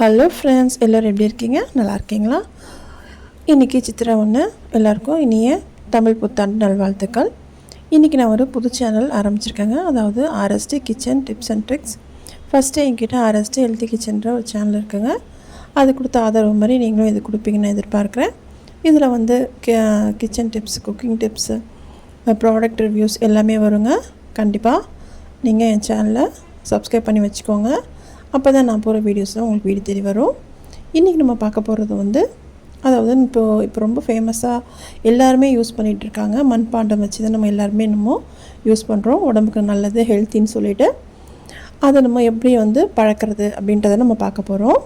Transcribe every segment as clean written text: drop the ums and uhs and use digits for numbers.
Hello friends, எல்லோரும் எப்படி இருக்கீங்க? நல்லா இருக்கீங்களா? இன்றைக்கி சித்திரை 1. எல்லாருக்கும் இனிய தமிழ் புத்தாண்டு நல்வாழ்த்துக்கள். இன்றைக்கி நான் ஒரு புது சேனல் ஆரம்பிச்சிருக்கேங்க. அதாவது RST kitchen tips and tricks. First என்கிட்ட ஆர்எஸ்டி ஹெல்த்தி கிச்சன்ற ஒரு சேனல் இருக்குங்க. அது கொடுத்த ஆதரவு மாதிரி நீங்களும் இது கொடுப்பீங்கன்னு எதிர்பார்க்குறேன். இதில் வந்து kitchen tips, cooking tips, product reviews எல்லாமே வருங்க. கண்டிப்பாக நீங்கள் என் சேனலை சப்ஸ்கிரைப் பண்ணி வச்சுக்கோங்க. அப்போ தான் நான் போகிற வீடியோஸ்லாம் உங்களுக்கு வீடு தேடி வரும். இன்றைக்கி நம்ம பார்க்க போகிறது வந்து, அதாவது இப்போ ரொம்ப ஃபேமஸாக எல்லாருமே யூஸ் பண்ணிகிட்ருக்காங்க. மண்பாண்டம் வச்சு தான் நம்ம எல்லாருமே இன்னமும் யூஸ் பண்ணுறோம். உடம்புக்கு நல்லது, ஹெல்த்தின்னு சொல்லிவிட்டு அதை நம்ம எப்படி வந்து பழக்கிறது அப்படின்றத நம்ம பார்க்க போகிறோம்.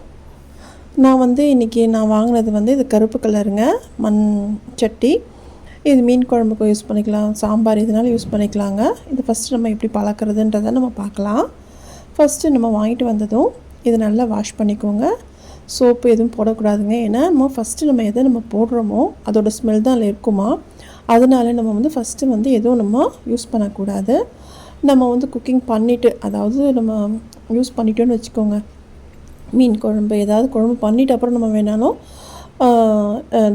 நான் வந்து இன்றைக்கி வாங்கினது வந்து இது கருப்பு கலருங்க மண் சட்டி. இது மீன் குழம்புக்கு யூஸ் பண்ணிக்கலாம், சாம்பார் இதனால் யூஸ் பண்ணிக்கலாங்க. இது ஃபஸ்ட்டு நம்ம எப்படி பழக்கிறதுன்றதை நம்ம பார்க்கலாம். ஃபஸ்ட்டு நம்ம வாங்கிட்டு வந்ததும் இதை நல்லா வாஷ் பண்ணிக்கோங்க. சோப்பு எதுவும் போடக்கூடாதுங்க. ஏன்னா நம்ம எதை போடுறோமோ அதோடய ஸ்மெல் தான் அதில் இருக்குமா. அதனால நம்ம வந்து ஃபஸ்ட்டு வந்து எதுவும் நம்ம யூஸ் பண்ணக்கூடாது. நம்ம வந்து குக்கிங் பண்ணிவிட்டு, அதாவது நம்ம யூஸ் பண்ணிட்டோன்னு வச்சுக்கோங்க, மீன் குழம்பு ஏதாவது குழம்பு பண்ணிவிட்டு அப்புறம் நம்ம வேணாலும்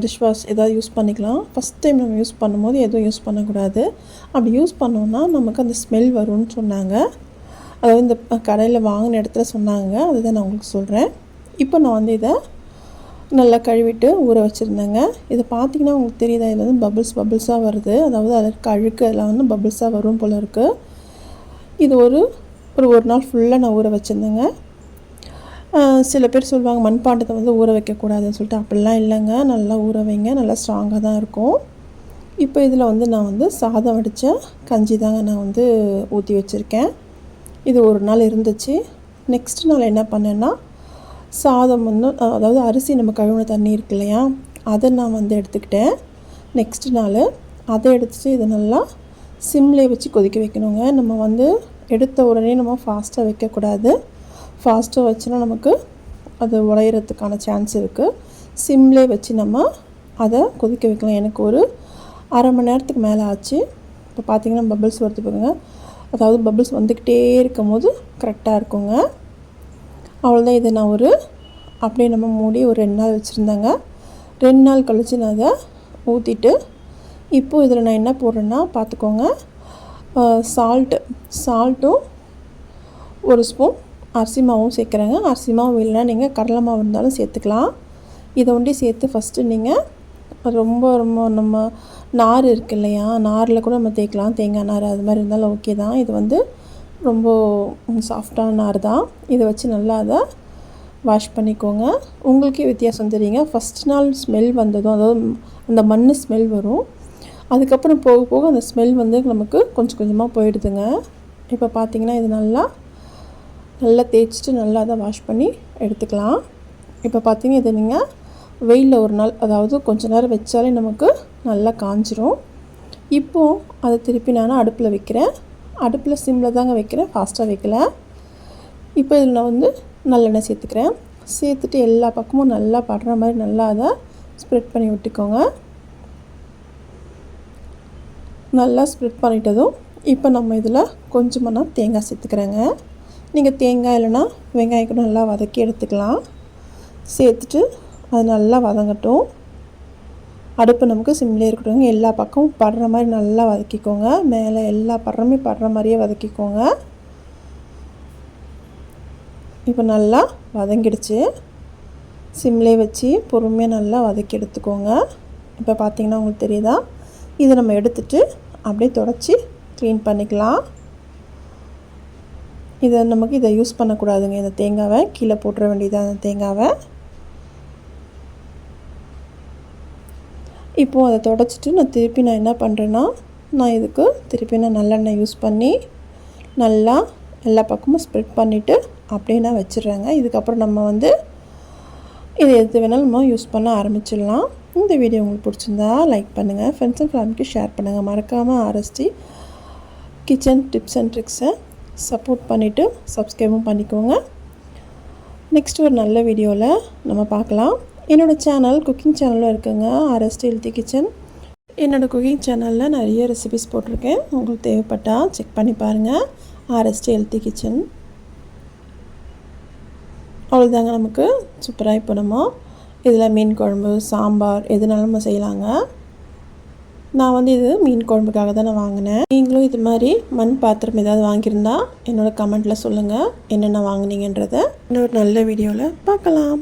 டிஷ்வாஷ் ஏதாவது யூஸ் பண்ணிக்கலாம். ஃபஸ்ட் டைம் நம்ம யூஸ் பண்ணும்போது எதுவும் யூஸ் பண்ணக்கூடாது. அப்படி யூஸ் பண்ணோன்னா நமக்கு அந்த ஸ்மெல் வரும்னு சொன்னாங்க. அதாவது இந்த கடையில் வாங்கின இடத்துல சொன்னாங்க. அதுதான் நான் உங்களுக்கு சொல்கிறேன். இப்போ நான் வந்து இதை நல்லா கழுவிட்டு ஊற வச்சுருந்தேங்க. இதை பார்த்திங்கன்னா உங்களுக்கு தெரியுதா, இதில் வந்து பபிள்ஸாக வருது. அதாவது அதற்கு அழுக்கு எல்லாம் வந்து பபிள்ஸாக வரும் போல் இருக்குது. இது ஒரு நாள் ஃபுல்லாக நான் ஊற வச்சுருந்தேங்க. சில பேர் சொல்லுவாங்க மண்பாண்டத்தை வந்து ஊற வைக்கக்கூடாதுன்னு சொல்லிட்டு. அப்படிலாம் இல்லைங்க, நல்லா ஊற வைங்க, நல்லா ஸ்ட்ராங்காக தான் இருக்கும். இப்போ இதில் வந்து நான் வந்து சாதம் வடித்த கஞ்சி தாங்க நான் வந்து ஊற்றி வச்சுருக்கேன். இது ஒரு நாள் இருந்துச்சு. நெக்ஸ்ட் நாள் என்ன பண்ணேன்னா, சாதம் வந்து அதாவது அரிசி நம்ம கழுவின தண்ணி இருக்கு இல்லையா, அதை நான் வந்து எடுத்துக்கிட்டேன். நெக்ஸ்ட் நாள் அதை எடுத்துகிட்டு இதை நல்லா சிம்லே வச்சு கொதிக்க வைக்கணுங்க. நம்ம வந்து எடுத்த உடனே நம்ம ஃபாஸ்ட்டாக வைக்கக்கூடாது. ஃபாஸ்ட்டாக வச்சுன்னா நமக்கு அது உடையிறதுக்கான சான்ஸ் இருக்குது. சிம்லே வச்சு நம்ம அதை கொதிக்க வைக்கலாம். எனக்கு ஒரு அரை மணி நேரத்துக்கு மேலே ஆச்சு. இப்போ பார்த்திங்கன்னா பபிள்ஸ் வருது பாருங்க. அதாவது பபிள்ஸ் வந்துக்கிட்டே இருக்கும் போது கரெக்டாக இருக்குங்க. அவ்வளோதான். இதை நான் அப்படியே நம்ம மூடி ஒரு 2 நாள் வச்சுருந்தேங்க. 2 நாள் கழித்து நான் அதை ஊற்றிட்டு, இப்போது இதில் நான் என்ன போடுறேன்னா பார்த்துக்கோங்க, சால்ட்டும் ஒரு ஸ்பூன் அரிசி மாவும் சேர்க்குறேங்க. அரிசி மாவு இல்லைன்னா நீங்கள் கடலை மாவு இருந்தாலும் சேர்த்துக்கலாம். இதை ஒண்டி சேர்த்து ஃபஸ்ட்டு நீங்கள் ரொம்ப நம்ம நார் இருக்கு இல்லையா, நாரில் கூட நம்ம தேய்க்கலாம், தேங்காய் நார் அது மாதிரி இருந்தாலும் ஓகே தான். இது வந்து ரொம்ப சாஃப்டான நார் தான். இதை வச்சு நல்லா அதை வாஷ் பண்ணிக்கோங்க. உங்களுக்கே வித்தியாசம் தெரியுங்க. ஃபஸ்ட் நாள் ஸ்மெல் வந்ததும், அதாவது அந்த மண் ஸ்மெல் வரும். அதுக்கப்புறம் போக போக அந்த ஸ்மெல் வந்து நமக்கு கொஞ்சம் கொஞ்சமாக போயிடுதுங்க. இப்போ பார்த்திங்கன்னா இது நல்லா தேய்ச்சிட்டு நல்லா அதை வாஷ் பண்ணி எடுத்துக்கலாம். இப்போ பார்த்திங்கன்னா இதை நீங்கள் வெயிலில் ஒரு நாள், அதாவது கொஞ்சம் நேரம் வச்சாலே நமக்கு நல்லா காஞ்சிரும். இப்போது அதை திருப்பி நான் அடுப்பில் வைக்கிறேன். அடுப்பில் சிம்மில் தாங்க வைக்கிறேன், ஃபாஸ்ட்டாக வைக்கல. இப்போ இதில் நான் வந்து நல்லெண்ணெய் சேர்த்துக்கிறேன். சேர்த்துட்டு எல்லா பக்கமும் நல்லா படுற மாதிரி நல்லா அதை ஸ்ப்ரெட் பண்ணி விட்டுக்கோங்க. நல்லா ஸ்ப்ரெட் பண்ணிட்டதும் இப்போ நம்ம இதில் கொஞ்சமாக நான் தேங்காய் சேர்த்துக்கிறேங்க. நீங்கள் தேங்காய் இல்லைன்னா வெங்காயம் கூட நல்லா வதக்கி எடுத்துக்கலாம். சேர்த்துட்டு அது நல்லா வதங்கட்டும். அடுப்பு நமக்கு சிம்லே இருக்கட்டும். எல்லா பக்கமும் படுற மாதிரி நல்லா வதக்கிக்கோங்க. மேலே எல்லா படுறமே படுற மாதிரியே வதக்கிக்கோங்க. இப்போ நல்லா வதங்கிடுச்சு. சிம்லே வச்சு பொறுமையாக நல்லா வதக்கி எடுத்துக்கோங்க. இப்போ பார்த்திங்கன்னா உங்களுக்கு தெரியுதா, இதை நம்ம எடுத்துகிட்டு அப்படியே தொடச்சி க்ளீன் பண்ணிக்கலாம். இதை யூஸ் பண்ணக்கூடாதுங்க. இந்த தேங்காவை கீழே போட்டுற வேண்டியதான். அந்த தேங்காவை இப்போது அதை தொடச்சிட்டு நான் என்ன பண்ணுறேன்னா, நான் இதுக்கு திருப்பி நல்லெண்ணெய் யூஸ் பண்ணி நல்லா எல்லா பக்கமும் ஸ்ப்ரெட் பண்ணிவிட்டு அப்படியே நான் வச்சிடுறேங்க. இதுக்கப்புறம் நம்ம வந்து இது எது வேணாலும் நம்ம யூஸ் பண்ண ஆரம்பிச்சிடலாம். இந்த வீடியோ உங்களுக்கு பிடிச்சிருந்தா லைக் பண்ணுங்கள், ஃப்ரெண்ட்ஸ் அண்ட் ஃபேமிலிக்கு ஷேர் பண்ணுங்கள். மறக்காமல் ஆர்எஸ்டி கிச்சன் டிப்ஸ் அண்ட் ட்ரிக்ஸை சப்போர்ட் பண்ணிவிட்டு சப்ஸ்கிரைபும் பண்ணிக்கோங்க. நெக்ஸ்ட் ஒரு நல்ல வீடியோவில் நம்ம பார்க்கலாம். என்னோடய சேனல் குக்கிங் சேனலும் இருக்குங்க, ஆர்எஸ்டி ஹெல்த்தி கிச்சன். என்னோடய குக்கிங் சேனலில் நிறைய ரெசிபிஸ் போட்டிருக்கேன். உங்களுக்கு தேவைப்பட்டால் செக் பண்ணி பாருங்கள். RST healthy kitchen. அவ்வளோதாங்க, நமக்கு சூப்பராக இப்போ நம்ம இதில் மீன் குழம்பு, சாம்பார் எதுனாலும் நம்ம செய்யலாங்க. நான் வந்து இது மீன் குழம்புக்காக தான் நான் வாங்கினேன். நீங்களும் இது மாதிரி மண் பாத்திரம் ஏதாவது வாங்கியிருந்தா என்னோடய கமெண்ட்டில் சொல்லுங்கள் என்னென்ன வாங்கினீங்கன்றதை. இன்னொரு நல்ல வீடியோவில் பார்க்கலாம்.